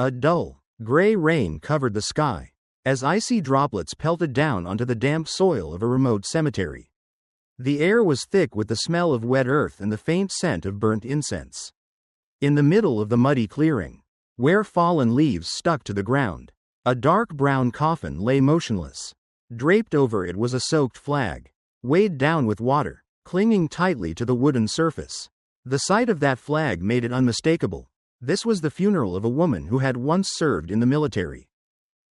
A dull, gray rain covered the sky, as icy droplets pelted down onto the damp soil of a remote cemetery. The air was thick with the smell of wet earth and the faint scent of burnt incense. In the middle of the muddy clearing, where fallen leaves stuck to the ground, a dark brown coffin lay motionless. Draped over it was a soaked flag, weighed down with water, clinging tightly to the wooden surface. The sight of that flag made it unmistakable. This was the funeral of a woman who had once served in the military,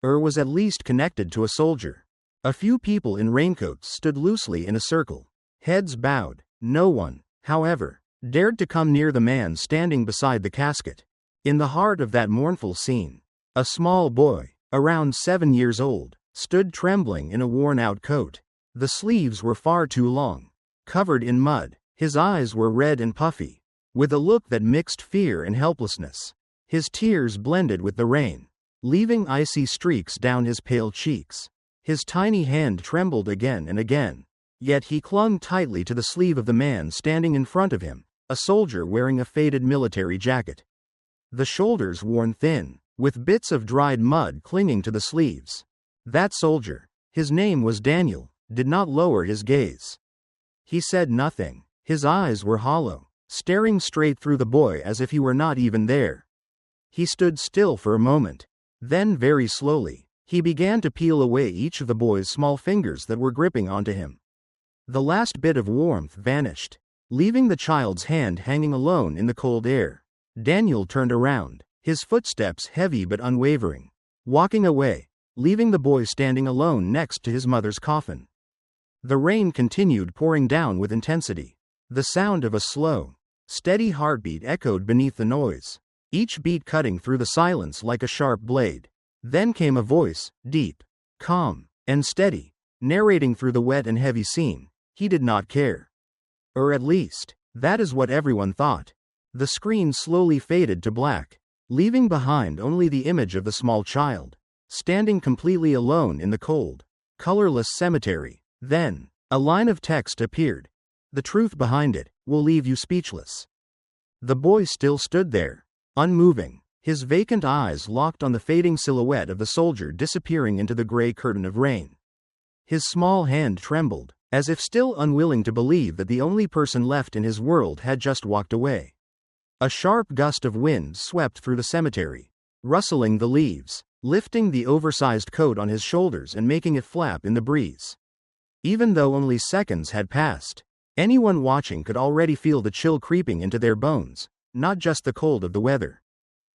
or was at least connected to a soldier. A few people in raincoats stood loosely in a circle, heads bowed. No one, however, dared to come near the man standing beside the casket. In the heart of that mournful scene, a small boy, around 7 years old, stood trembling in a worn-out coat. The sleeves were far too long, covered in mud. His eyes were red and puffy, with a look that mixed fear and helplessness. His tears blended with the rain, leaving icy streaks down his pale cheeks. His tiny hand trembled again and again, yet he clung tightly to the sleeve of the man standing in front of him, a soldier wearing a faded military jacket. The shoulders worn thin, with bits of dried mud clinging to the sleeves. That soldier, his name was Daniel, did not lower his gaze. He said nothing. His eyes were hollow, staring straight through the boy as if he were not even there. He stood still for a moment. Then very slowly, he began to peel away each of the boy's small fingers that were gripping onto him. The last bit of warmth vanished, leaving the child's hand hanging alone in the cold air. Daniel turned around, his footsteps heavy but unwavering, walking away, leaving the boy standing alone next to his mother's coffin. The rain continued pouring down with intensity. The sound of a slow, steady heartbeat echoed beneath the noise, each beat cutting through the silence like a sharp blade. Then came a voice, deep, calm, and steady, narrating through the wet and heavy scene. He did not care. Or at least, that is what everyone thought. The screen slowly faded to black, leaving behind only the image of the small child, standing completely alone in the cold, colorless cemetery. Then, a line of text appeared. The truth behind it will leave you speechless. The boy still stood there, unmoving, his vacant eyes locked on the fading silhouette of the soldier disappearing into the gray curtain of rain. His small hand trembled, as if still unwilling to believe that the only person left in his world had just walked away. A sharp gust of wind swept through the cemetery, rustling the leaves, lifting the oversized coat on his shoulders and making it flap in the breeze. Even though only seconds had passed, anyone watching could already feel the chill creeping into their bones, not just the cold of the weather,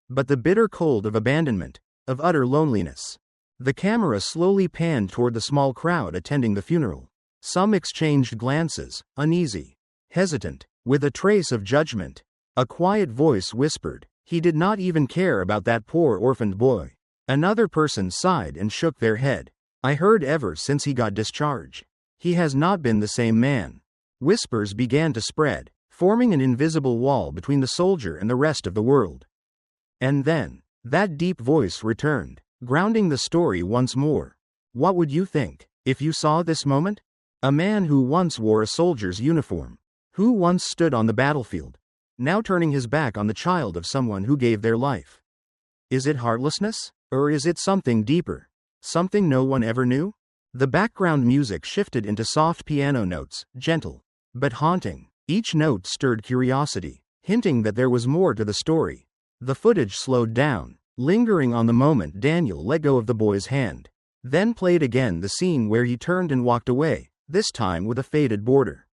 but the bitter cold of abandonment, of utter loneliness. The camera slowly panned toward the small crowd attending the funeral. Some exchanged glances, uneasy, hesitant, with a trace of judgment. A quiet voice whispered, "He did not even care about that poor orphaned boy." Another person sighed and shook their head. "I heard ever since he got discharged, he has not been the same man." Whispers began to spread, forming an invisible wall between the soldier and the rest of the world. And then, that deep voice returned, grounding the story once more. "What would you think, if you saw this moment? A man who once wore a soldier's uniform, who once stood on the battlefield, now turning his back on the child of someone who gave their life. Is it heartlessness? Or is it something deeper? Something no one ever knew?" The background music shifted into soft piano notes, gentle, but haunting. Each note stirred curiosity, hinting that there was more to the story. The footage slowed down, lingering on the moment Daniel let go of the boy's hand. Then played again the scene where he turned and walked away, this time with a faded border.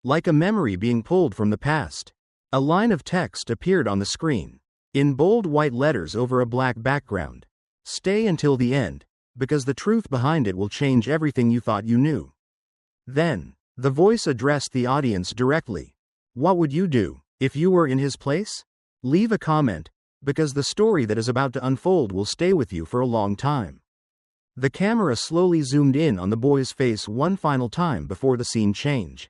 Like a memory being pulled from the past. A line of text appeared on the screen, in bold white letters over a black background. "Stay until the end, because the truth behind it will change everything you thought you knew." Then, the voice addressed the audience directly. "What would you do, if you were in his place? Leave a comment, because the story that is about to unfold will stay with you for a long time." The camera slowly zoomed in on the boy's face one final time before the scene changed.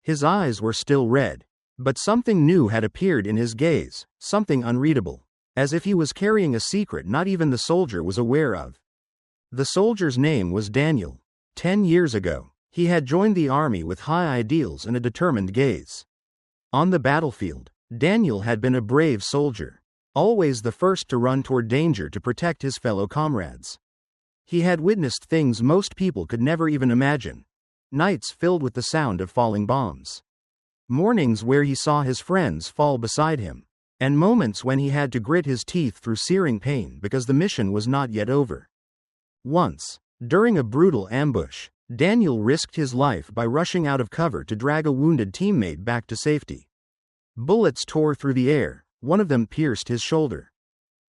His eyes were still red, but something new had appeared in his gaze, something unreadable, as if he was carrying a secret not even the soldier was aware of. The soldier's name was Daniel. 10 years ago, he had joined the army with high ideals and a determined gaze. On the battlefield, Daniel had been a brave soldier, always the first to run toward danger to protect his fellow comrades. He had witnessed things most people could never even imagine. Nights filled with the sound of falling bombs. Mornings where he saw his friends fall beside him. And moments when he had to grit his teeth through searing pain because the mission was not yet over. Once, during a brutal ambush, Daniel risked his life by rushing out of cover to drag a wounded teammate back to safety. Bullets tore through the air, one of them pierced his shoulder.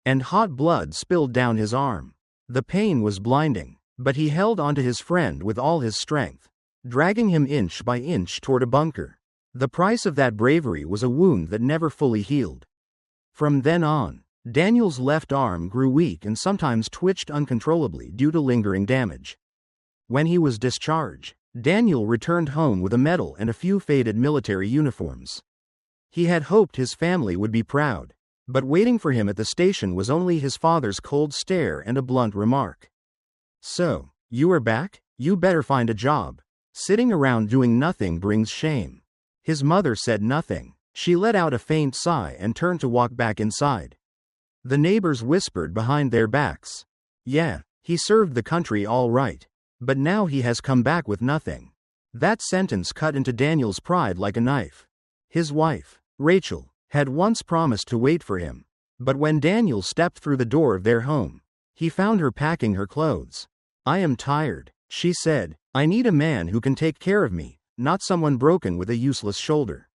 And hot blood spilled down his arm. The pain was blinding, but he held onto his friend with all his strength, dragging him inch by inch toward a bunker. The price of that bravery was a wound that never fully healed. From then on, Daniel's left arm grew weak and sometimes twitched uncontrollably due to lingering damage. When he was discharged, Daniel returned home with a medal and a few faded military uniforms. He had hoped his family would be proud, but waiting for him at the station was only his father's cold stare and a blunt remark. "So, you are back? You better find a job. Sitting around doing nothing brings shame." His mother said nothing. She let out a faint sigh and turned to walk back inside. The neighbors whispered behind their backs. "Yeah, he served the country all right. But now he has come back with nothing." That sentence cut into Daniel's pride like a knife. His wife, Rachel, had once promised to wait for him. But when Daniel stepped through the door of their home, he found her packing her clothes. "I am tired," she said. "I need a man who can take care of me, not someone broken with a useless shoulder."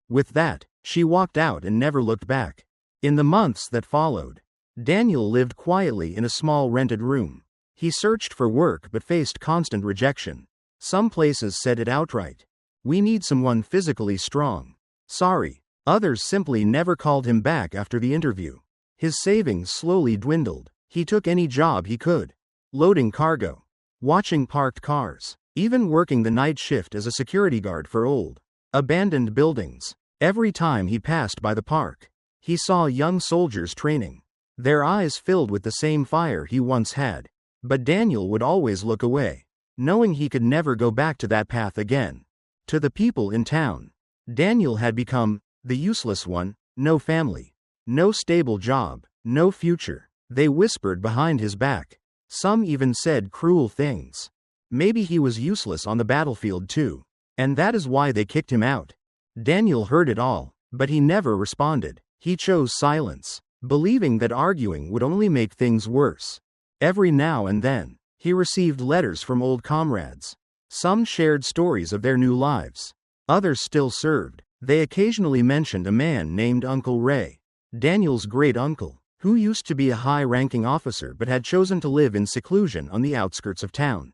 With that, she walked out and never looked back. In the months that followed, Daniel lived quietly in a small rented room. He searched for work but faced constant rejection. Some places said it outright. "We need someone physically strong." "Sorry." Others simply never called him back after the interview. His savings slowly dwindled. He took any job he could. Loading cargo, watching parked cars, even working the night shift as a security guard for old, abandoned buildings. Every time he passed by the park, he saw young soldiers training. Their eyes filled with the same fire he once had. But Daniel would always look away, knowing he could never go back to that path again. To the people in town, Daniel had become the useless one. No family, no stable job, no future. They whispered behind his back. Some even said cruel things. Maybe he was useless on the battlefield too, and that is why they kicked him out. Daniel heard it all, but he never responded. He chose silence, believing that arguing would only make things worse. Every now and then, he received letters from old comrades. Some shared stories of their new lives. Others still served. They occasionally mentioned a man named Uncle Ray, Daniel's great uncle, who used to be a high-ranking officer but had chosen to live in seclusion on the outskirts of town.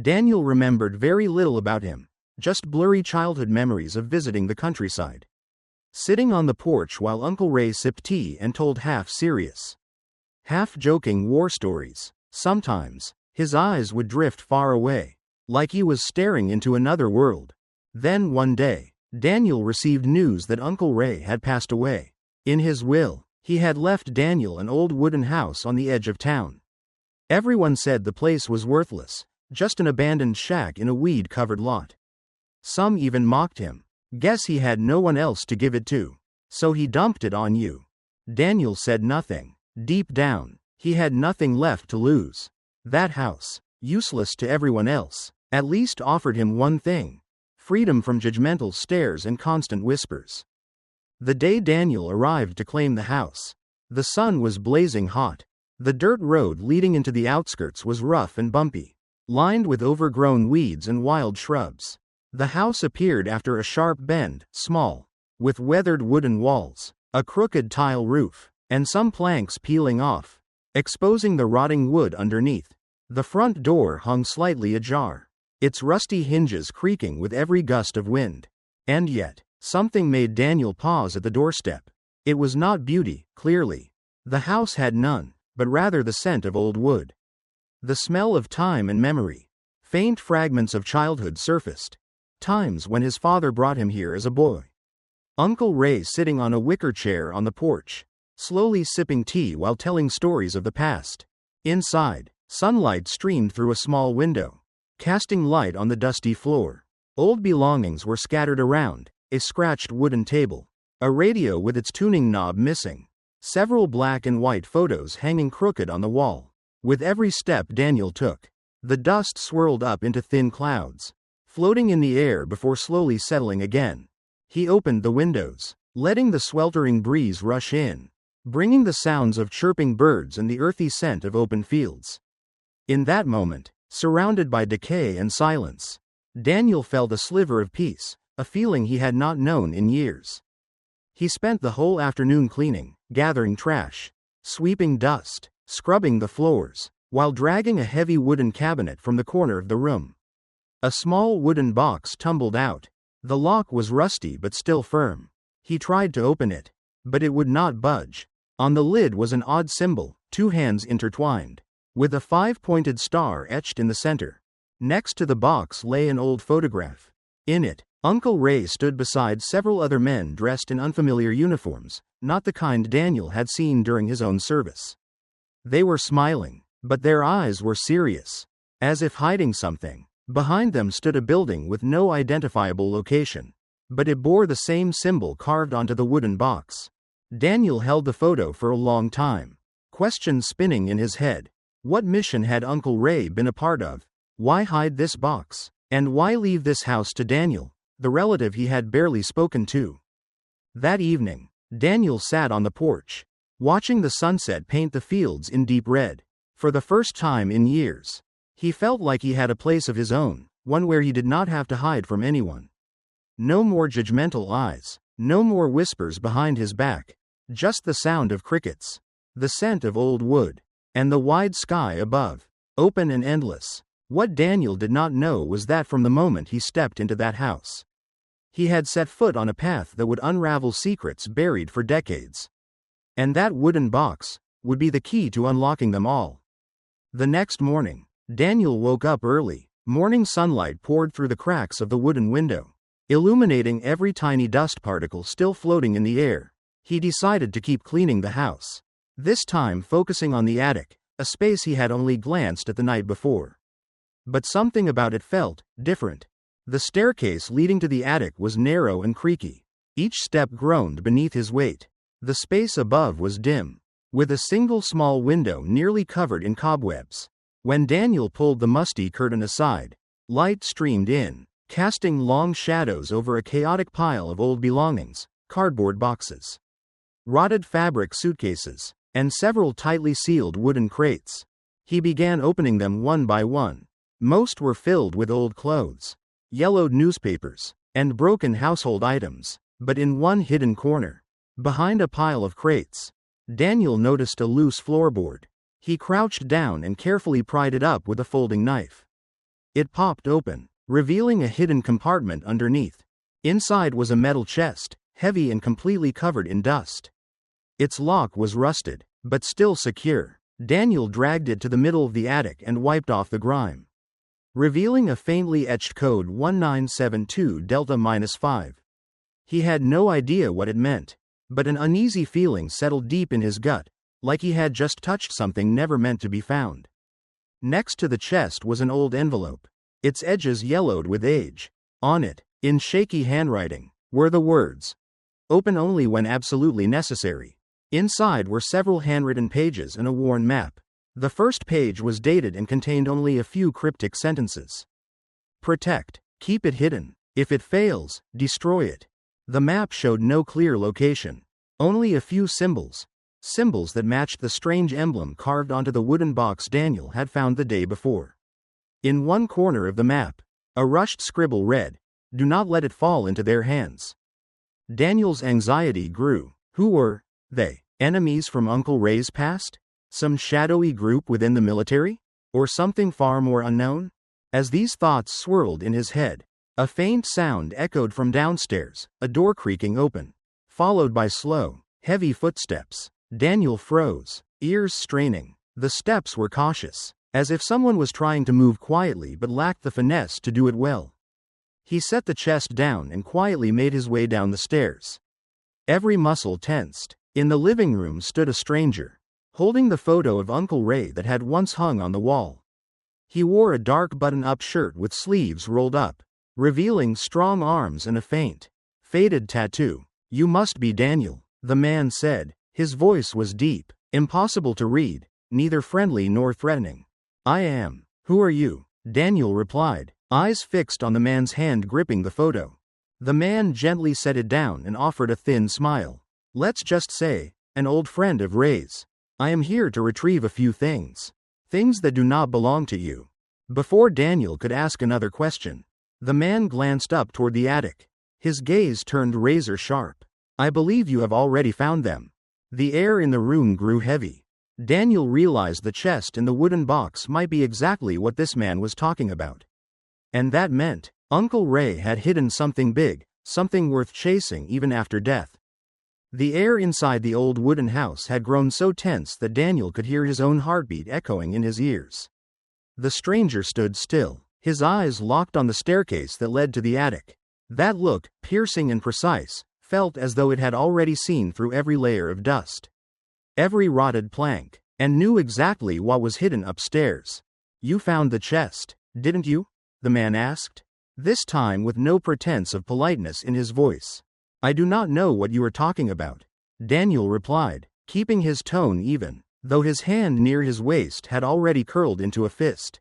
Daniel remembered very little about him, just blurry childhood memories of visiting the countryside. Sitting on the porch while Uncle Ray sipped tea and told half-serious, half-joking war stories. Sometimes, his eyes would drift far away, like he was staring into another world. Then one day, Daniel received news that Uncle Ray had passed away. In his will, he had left Daniel an old wooden house on the edge of town. Everyone said the place was worthless, just an abandoned shack in a weed-covered lot. Some even mocked him. Guess he had no one else to give it to, so he dumped it on you. Daniel said nothing. Deep down, he had nothing left to lose. That house, useless to everyone else, at least offered him one thing: freedom from judgmental stares and constant whispers. The day Daniel arrived to claim the house, the sun was blazing hot. The dirt road leading into the outskirts was rough and bumpy, lined with overgrown weeds and wild shrubs. The house appeared after a sharp bend, small, with weathered wooden walls, a crooked tile roof, and some planks peeling off, exposing the rotting wood underneath. The front door hung slightly ajar, its rusty hinges creaking with every gust of wind. And yet, something made Daniel pause at the doorstep. It was not beauty, clearly. The house had none, but rather the scent of old wood. The smell of time and memory. Faint fragments of childhood surfaced. Times when his father brought him here as a boy. Uncle Ray sitting on a wicker chair on the porch, slowly sipping tea while telling stories of the past. Inside, sunlight streamed through a small window, casting light on the dusty floor. Old belongings were scattered around, a scratched wooden table, a radio with its tuning knob missing, several black and white photos hanging crooked on the wall. With every step Daniel took, the dust swirled up into thin clouds, floating in the air before slowly settling again. He opened the windows, letting the sweltering breeze rush in, bringing the sounds of chirping birds and the earthy scent of open fields. In that moment, surrounded by decay and silence, Daniel felt a sliver of peace, a feeling he had not known in years. He spent the whole afternoon cleaning, gathering trash, sweeping dust, scrubbing the floors, while dragging a heavy wooden cabinet from the corner of the room. A small wooden box tumbled out. The lock was rusty but still firm. He tried to open it, but it would not budge. On the lid was an odd symbol, two hands intertwined, with a 5-pointed star etched in the center. Next to the box lay an old photograph. In it, Uncle Ray stood beside several other men dressed in unfamiliar uniforms, not the kind Daniel had seen during his own service. They were smiling, but their eyes were serious, as if hiding something. Behind them stood a building with no identifiable location, but it bore the same symbol carved onto the wooden box. Daniel held the photo for a long time, questions spinning in his head. What mission had Uncle Ray been a part of? Why hide this box? And why leave this house to Daniel, the relative he had barely spoken to? That evening, Daniel sat on the porch, watching the sunset paint the fields in deep red. For the first time in years, he felt like he had a place of his own, one where he did not have to hide from anyone. No more judgmental eyes, no more whispers behind his back, just the sound of crickets, the scent of old wood, and the wide sky above, open and endless. What Daniel did not know was that from the moment he stepped into that house, he had set foot on a path that would unravel secrets buried for decades. And that wooden box would be the key to unlocking them all. The next morning, Daniel woke up early. Morning sunlight poured through the cracks of the wooden window, illuminating every tiny dust particle still floating in the air. He decided to keep cleaning the house, this time focusing on the attic, a space he had only glanced at the night before. But something about it felt different. The staircase leading to the attic was narrow and creaky. Each step groaned beneath his weight. The space above was dim, with a single small window nearly covered in cobwebs. When Daniel pulled the musty curtain aside, light streamed in, casting long shadows over a chaotic pile of old belongings, cardboard boxes, rotted fabric suitcases, and several tightly sealed wooden crates. He began opening them one by one. Most were filled with old clothes, yellowed newspapers, and broken household items. But in one hidden corner, behind a pile of crates, Daniel noticed a loose floorboard. He crouched down and carefully pried it up with a folding knife. It popped open, revealing a hidden compartment underneath. Inside was a metal chest, heavy and completely covered in dust. Its lock was rusted, but still secure. Daniel dragged it to the middle of the attic and wiped off the grime, revealing a faintly etched code 1972 Delta-5. He had no idea what it meant, but an uneasy feeling settled deep in his gut, like he had just touched something never meant to be found. Next to the chest was an old envelope, its edges yellowed with age. On it, in shaky handwriting, were the words, "Open only when absolutely necessary." Inside were several handwritten pages and a worn map. The first page was dated and contained only a few cryptic sentences. "Protect, keep it hidden. If it fails, destroy it." The map showed no clear location, only a few symbols that matched the strange emblem carved onto the wooden box Daniel had found the day before. In one corner of the map, a rushed scribble read, "Do not let it fall into their hands." Daniel's anxiety grew. Who were they? Enemies from Uncle Ray's past? Some shadowy group within the military? Or something far more unknown? As these thoughts swirled in his head, a faint sound echoed from downstairs, a door creaking open, followed by slow, heavy footsteps. Daniel froze, ears straining. The steps were cautious, as if someone was trying to move quietly but lacked the finesse to do it well. He set the chest down and quietly made his way down the stairs. Every muscle tensed. In the living room stood a stranger, holding the photo of Uncle Ray that had once hung on the wall. He wore a dark button-up shirt with sleeves rolled up, revealing strong arms and a faint, faded tattoo. "You must be Daniel," the man said. His voice was deep, impossible to read, neither friendly nor threatening. "I am. Who are you?" Daniel replied, eyes fixed on the man's hand gripping the photo. The man gently set it down and offered a thin smile. "Let's just say, an old friend of Ray's. I am here to retrieve a few things. Things that do not belong to you." Before Daniel could ask another question, the man glanced up toward the attic. His gaze turned razor sharp. "I believe you have already found them." The air in the room grew heavy. Daniel realized the chest in the wooden box might be exactly what this man was talking about. And that meant, Uncle Ray had hidden something big, something worth chasing even after death. The air inside the old wooden house had grown so tense that Daniel could hear his own heartbeat echoing in his ears. The stranger stood still, his eyes locked on the staircase that led to the attic. That look, piercing and precise, felt as though it had already seen through every layer of dust, every rotted plank, and knew exactly what was hidden upstairs. "You found the chest, didn't you?" the man asked, this time with no pretense of politeness in his voice. "I do not know what you are talking about," Daniel replied, keeping his tone even, though his hand near his waist had already curled into a fist.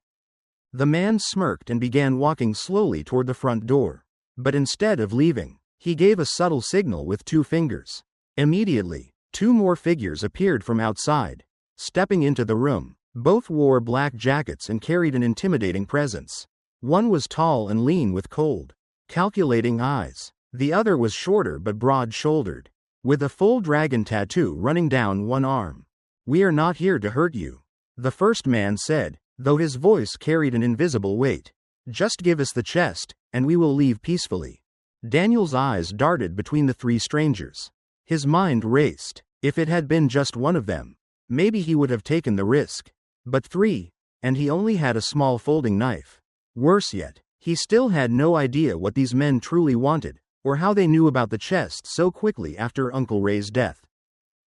The man smirked and began walking slowly toward the front door. But instead of leaving, he gave a subtle signal with 2 fingers. Immediately, 2 more figures appeared from outside, stepping into the room. Both wore black jackets and carried an intimidating presence. One was tall and lean with cold, calculating eyes. The other was shorter but broad-shouldered, with a full dragon tattoo running down one arm. "We are not here to hurt you," the first man said, though his voice carried an invisible weight. "Just give us the chest, and we will leave peacefully." Daniel's eyes darted between the 3 strangers. His mind raced. If it had been just one of them, maybe he would have taken the risk. But 3, and he only had a small folding knife. Worse yet, he still had no idea what these men truly wanted, or how they knew about the chest so quickly after Uncle Ray's death.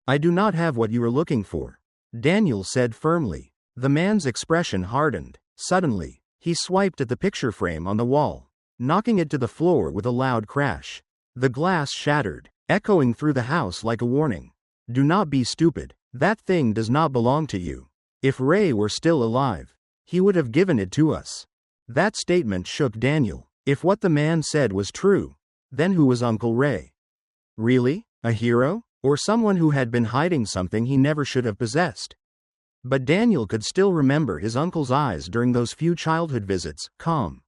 "I do not have what you are looking for," Daniel said firmly. The man's expression hardened. Suddenly, he swiped at the picture frame on the wall, knocking it to the floor with a loud crash. The glass shattered, echoing through the house like a warning. "Do not be stupid. That thing does not belong to you. If Ray were still alive, he would have given it to us." That statement shook Daniel. If what the man said was true, then who was Uncle Ray? Really? A hero? Or someone who had been hiding something he never should have possessed? But Daniel could still remember his uncle's eyes during those few childhood visits, calm,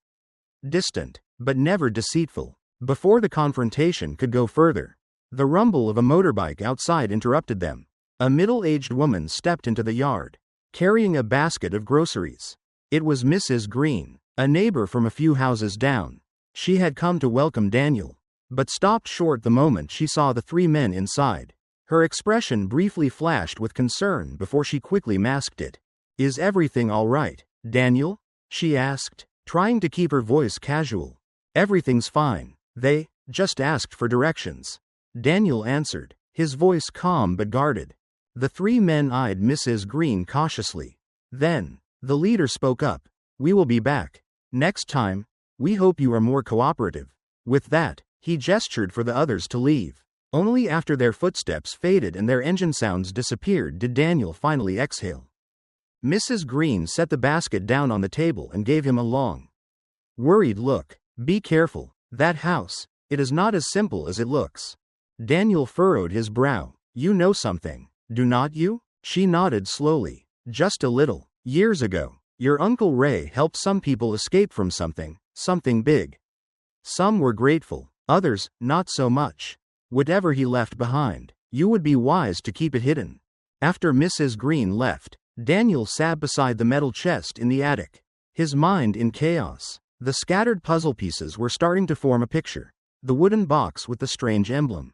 distant, but never deceitful. Before the confrontation could go further, the rumble of a motorbike outside interrupted them. A middle-aged woman stepped into the yard, carrying a basket of groceries. It was Mrs. Green, a neighbor from a few houses down. She had come to welcome Daniel, but stopped short the moment she saw the 3 men inside. Her expression briefly flashed with concern before she quickly masked it. "Is everything all right, Daniel?" she asked, trying to keep her voice casual. "Everything's fine. They just asked for directions," Daniel answered, his voice calm but guarded. The 3 men eyed Mrs. Green cautiously. Then, the leader spoke up. "We will be back. Next time, we hope you are more cooperative." With that, he gestured for the others to leave. Only after their footsteps faded and their engine sounds disappeared did Daniel finally exhale. Mrs. Green set the basket down on the table and gave him a long, worried look. "Be careful. That house, it is not as simple as it looks." Daniel furrowed his brow. "You know something, do not you?" She nodded slowly. "Just a little. Years ago, your Uncle Ray helped some people escape from something big. Some were grateful, others, not so much. Whatever he left behind, you would be wise to keep it hidden." After Mrs. Green left, Daniel sat beside the metal chest in the attic, his mind in chaos. The scattered puzzle pieces were starting to form a picture. The wooden box with the strange emblem,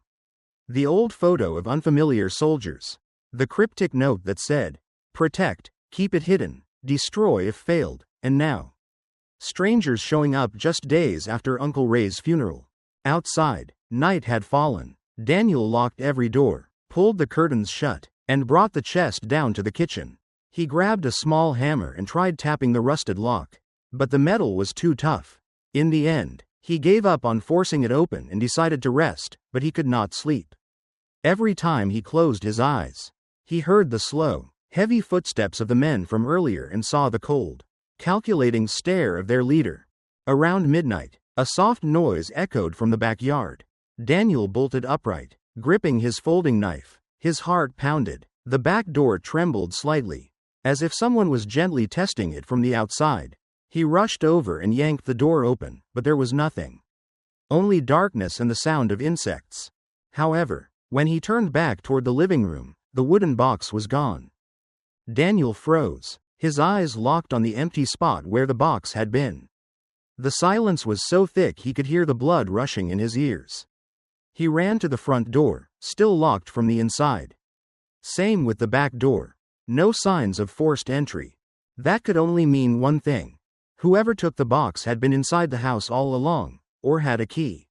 the old photo of unfamiliar soldiers, the cryptic note that said, "Protect, keep it hidden, destroy if failed," and now, strangers showing up just days after Uncle Ray's funeral. Outside, night had fallen. Daniel locked every door, pulled the curtains shut, and brought the chest down to the kitchen. He grabbed a small hammer and tried tapping the rusted lock, but the metal was too tough. In the end, he gave up on forcing it open and decided to rest, but he could not sleep. Every time he closed his eyes, he heard the slow, heavy footsteps of the men from earlier and saw the cold, calculating stare of their leader. Around midnight, a soft noise echoed from the backyard. Daniel bolted upright, gripping his folding knife. His heart pounded. The back door trembled slightly, as if someone was gently testing it from the outside. He rushed over and yanked the door open, but there was nothing. Only darkness and the sound of insects. However, when he turned back toward the living room, the wooden box was gone. Daniel froze, his eyes locked on the empty spot where the box had been. The silence was so thick he could hear the blood rushing in his ears. He ran to the front door, still locked from the inside. Same with the back door. No signs of forced entry. That could only mean one thing. Whoever took the box had been inside the house all along, or had a key.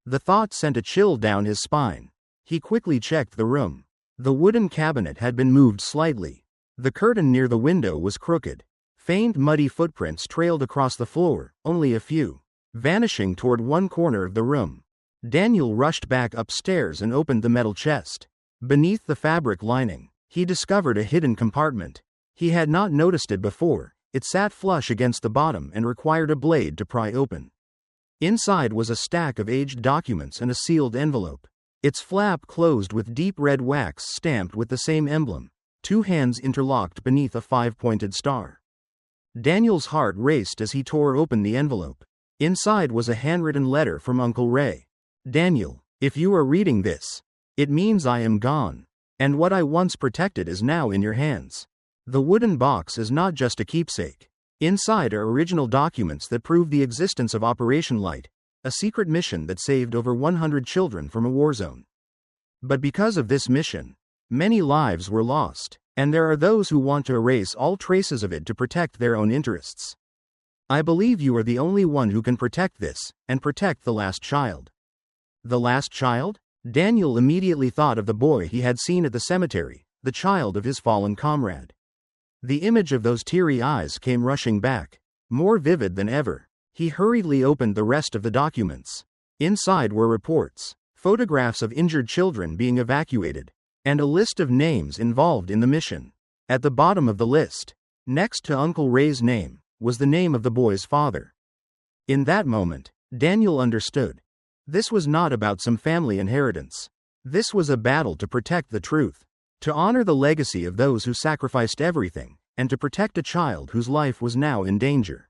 The thought sent a chill down his spine. He quickly checked the room. The wooden cabinet had been moved slightly. The curtain near the window was crooked. Faint muddy footprints trailed across the floor, only a few, vanishing toward one corner of the room. Daniel rushed back upstairs and opened the metal chest. Beneath the fabric lining, he discovered a hidden compartment. He had not noticed it before. It sat flush against the bottom and required a blade to pry open. Inside was a stack of aged documents and a sealed envelope. Its flap closed with deep red wax stamped with the same emblem, 2 hands interlocked beneath a 5-pointed star. Daniel's heart raced as he tore open the envelope. Inside was a handwritten letter from Uncle Ray. "Daniel, if you are reading this, it means I am gone, and what I once protected is now in your hands. The wooden box is not just a keepsake. Inside are original documents that prove the existence of Operation Light, a secret mission that saved over 100 children from a war zone. But because of this mission, many lives were lost, and there are those who want to erase all traces of it to protect their own interests. I believe you are the only one who can protect this, and protect the last child." The last child? Daniel immediately thought of the boy he had seen at the cemetery, the child of his fallen comrade. The image of those teary eyes came rushing back, more vivid than ever. He hurriedly opened the rest of the documents. Inside were reports, photographs of injured children being evacuated, and a list of names involved in the mission. At the bottom of the list, next to Uncle Ray's name, was the name of the boy's father. In that moment, Daniel understood. This was not about some family inheritance. This was a battle to protect the truth, to honor the legacy of those who sacrificed everything, and to protect a child whose life was now in danger.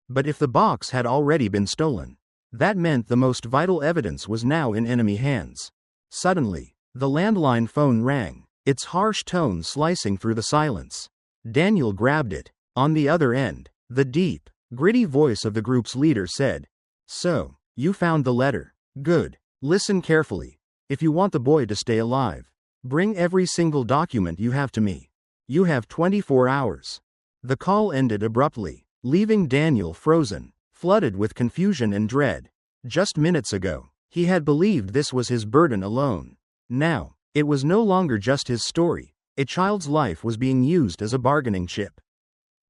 But if the box had already been stolen, that meant the most vital evidence was now in enemy hands. Suddenly, the landline phone rang, its harsh tone slicing through the silence. Daniel grabbed it. On the other end, the deep, gritty voice of the group's leader said, "So, you found the letter. Good. Listen carefully. If you want the boy to stay alive, bring every single document you have to me. You have 24 hours. The call ended abruptly, leaving Daniel frozen, flooded with confusion and dread. Just minutes ago, he had believed this was his burden alone. Now, it was no longer just his story. A child's life was being used as a bargaining chip.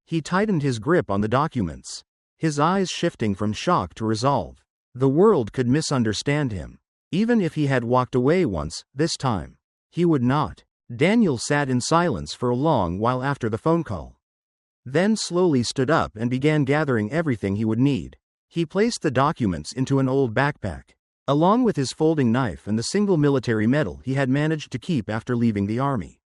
He tightened his grip on the documents, his eyes shifting from shock to resolve. The world could misunderstand him. Even if he had walked away once, this time, he would not. Daniel sat in silence for a long while after the phone call. Then slowly stood up and began gathering everything he would need. He placed the documents into an old backpack, along with his folding knife and the single military medal he had managed to keep after leaving the army.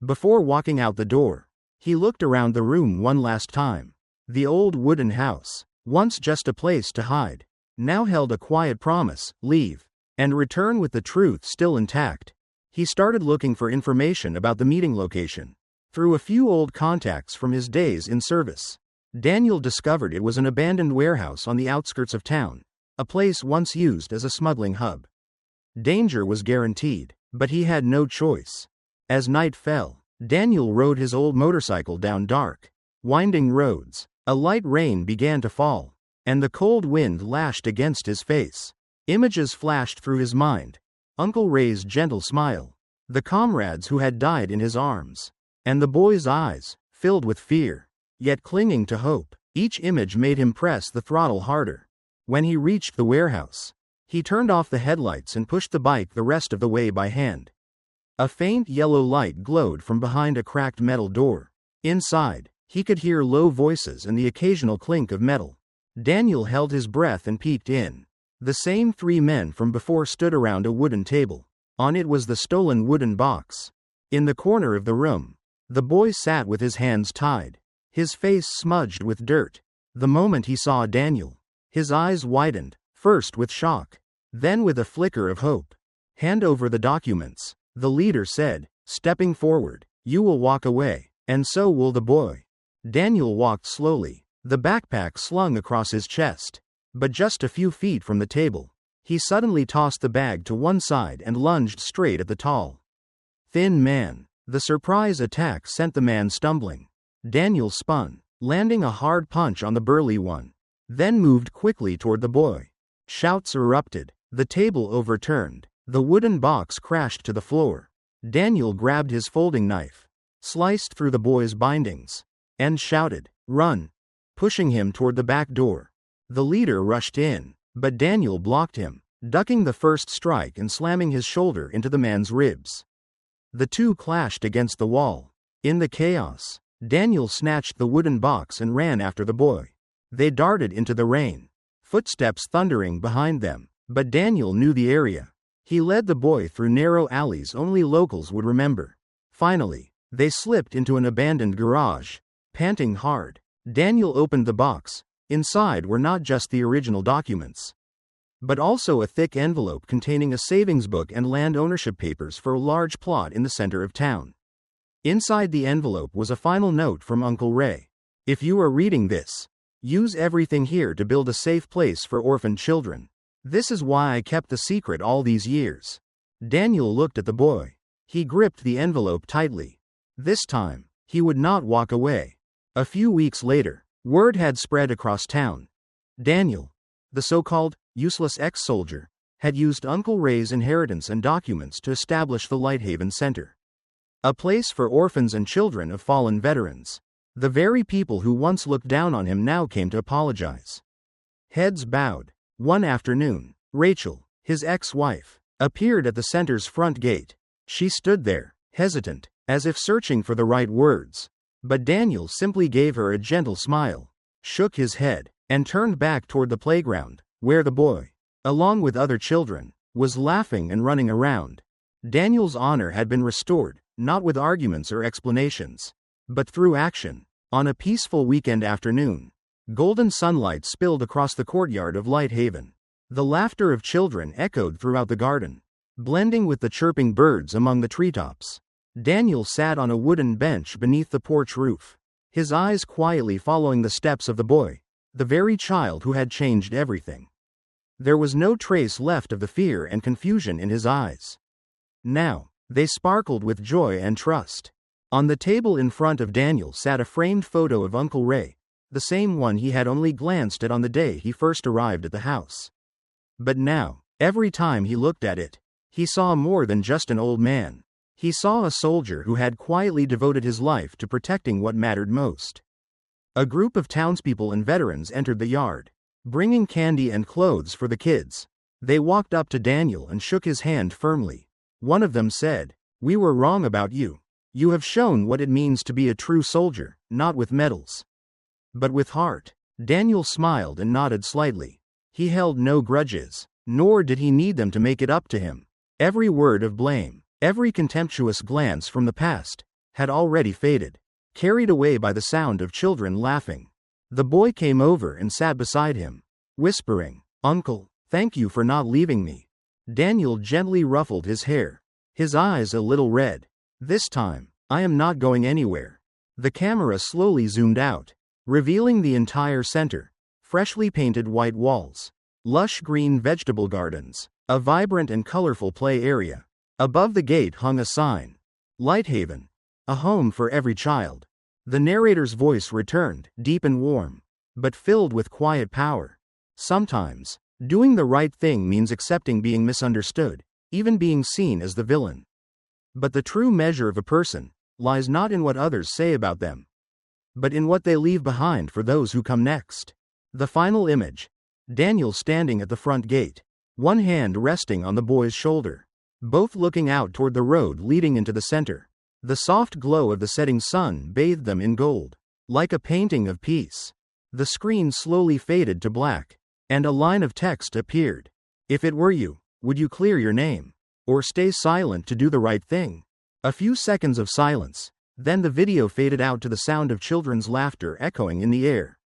Before walking out the door, he looked around the room one last time. The old wooden house, once just a place to hide, now held a quiet promise: leave, and return with the truth still intact. He started looking for information about the meeting location. Through a few old contacts from his days in service, Daniel discovered it was an abandoned warehouse on the outskirts of town, a place once used as a smuggling hub. Danger was guaranteed, but he had no choice. As night fell, Daniel rode his old motorcycle down dark, winding roads. A light rain began to fall, and the cold wind lashed against his face. Images flashed through his mind. Uncle Ray's gentle smile, the comrades who had died in his arms, and the boy's eyes, filled with fear, yet clinging to hope. Each image made him press the throttle harder. When he reached the warehouse, He turned off the headlights and pushed the bike the rest of the way by hand. A faint yellow light glowed from behind a cracked metal door. Inside, he could hear low voices and the occasional clink of metal. Daniel held his breath and peeked in. The same 3 men from before stood around a wooden table. On it was the stolen wooden box. In the corner of the room, the boy sat with his hands tied, his face smudged with dirt. The moment he saw Daniel, his eyes widened, first with shock, then with a flicker of hope. "Hand over the documents," the leader said, stepping forward. "You will walk away, and so will the boy." Daniel walked slowly, the backpack slung across his chest. But just a few feet from the table, he suddenly tossed the bag to one side and lunged straight at the tall, thin man. The surprise attack sent the man stumbling. Daniel spun, landing a hard punch on the burly one, then moved quickly toward the boy. Shouts erupted. The table overturned. The wooden box crashed to the floor. Daniel grabbed his folding knife, sliced through the boy's bindings, and shouted, "Run!" pushing him toward the back door. The leader rushed in, but Daniel blocked him, ducking the first strike and slamming his shoulder into the man's ribs. The two clashed against the wall. In the chaos, Daniel snatched the wooden box and ran after the boy. They darted into the rain, footsteps thundering behind them, but Daniel knew the area. He led the boy through narrow alleys only locals would remember. Finally, they slipped into an abandoned garage, panting hard. Daniel opened the box. Inside were not just the original documents, but also a thick envelope containing a savings book and land ownership papers for a large plot in the center of town. Inside the envelope was a final note from Uncle Ray. "If you are reading this, use everything here to build a safe place for orphaned children. This is why I kept the secret all these years." Daniel looked at the boy. He gripped the envelope tightly. This time, he would not walk away. A few weeks later, word had spread across town. Daniel, the so-called useless ex-soldier, had used Uncle Ray's inheritance and documents to establish the Lighthaven Center, a place for orphans and children of fallen veterans. The very people who once looked down on him now came to apologize. Heads bowed. One afternoon, Rachel, his ex-wife, appeared at the center's front gate. She stood there, hesitant, as if searching for the right words. But Daniel simply gave her a gentle smile, shook his head, and turned back toward the playground, where the boy, along with other children, was laughing and running around. Daniel's honor had been restored, not with arguments or explanations, but through action. On a peaceful weekend afternoon, golden sunlight spilled across the courtyard of Lighthaven. The laughter of children echoed throughout the garden, blending with the chirping birds among the treetops. Daniel sat on a wooden bench beneath the porch roof, his eyes quietly following the steps of the boy, the very child who had changed everything. There was no trace left of the fear and confusion in his eyes. Now, they sparkled with joy and trust. On the table in front of Daniel sat a framed photo of Uncle Ray, the same one he had only glanced at on the day he first arrived at the house. But now, every time he looked at it, he saw more than just an old man. He saw a soldier who had quietly devoted his life to protecting what mattered most. A group of townspeople and veterans entered the yard, bringing candy and clothes for the kids. They walked up to Daniel and shook his hand firmly. One of them said, "We were wrong about you. You have shown what it means to be a true soldier, not with medals, but with heart." Daniel smiled and nodded slightly. He held no grudges, nor did he need them to make it up to him. Every word of blame, every contemptuous glance from the past, had already faded, carried away by the sound of children laughing. The boy came over and sat beside him, whispering, "Uncle, thank you for not leaving me." Daniel gently ruffled his hair, his eyes a little red. "This time, I am not going anywhere." The camera slowly zoomed out, revealing the entire center, freshly painted white walls, lush green vegetable gardens, a vibrant and colorful play area. Above the gate hung a sign, "Lighthaven, a home for every child." The narrator's voice returned, deep and warm, but filled with quiet power. Sometimes, doing the right thing means accepting being misunderstood, even being seen as the villain. But the true measure of a person lies not in what others say about them, but in what they leave behind for those who come next. The final image, Daniel standing at the front gate, one hand resting on the boy's shoulder, both looking out toward the road leading into the center. The soft glow of the setting sun bathed them in gold, like a painting of peace. The screen slowly faded to black, and a line of text appeared. If it were you, would you clear your name? Or stay silent to do the right thing? A few seconds of silence, then the video faded out to the sound of children's laughter echoing in the air.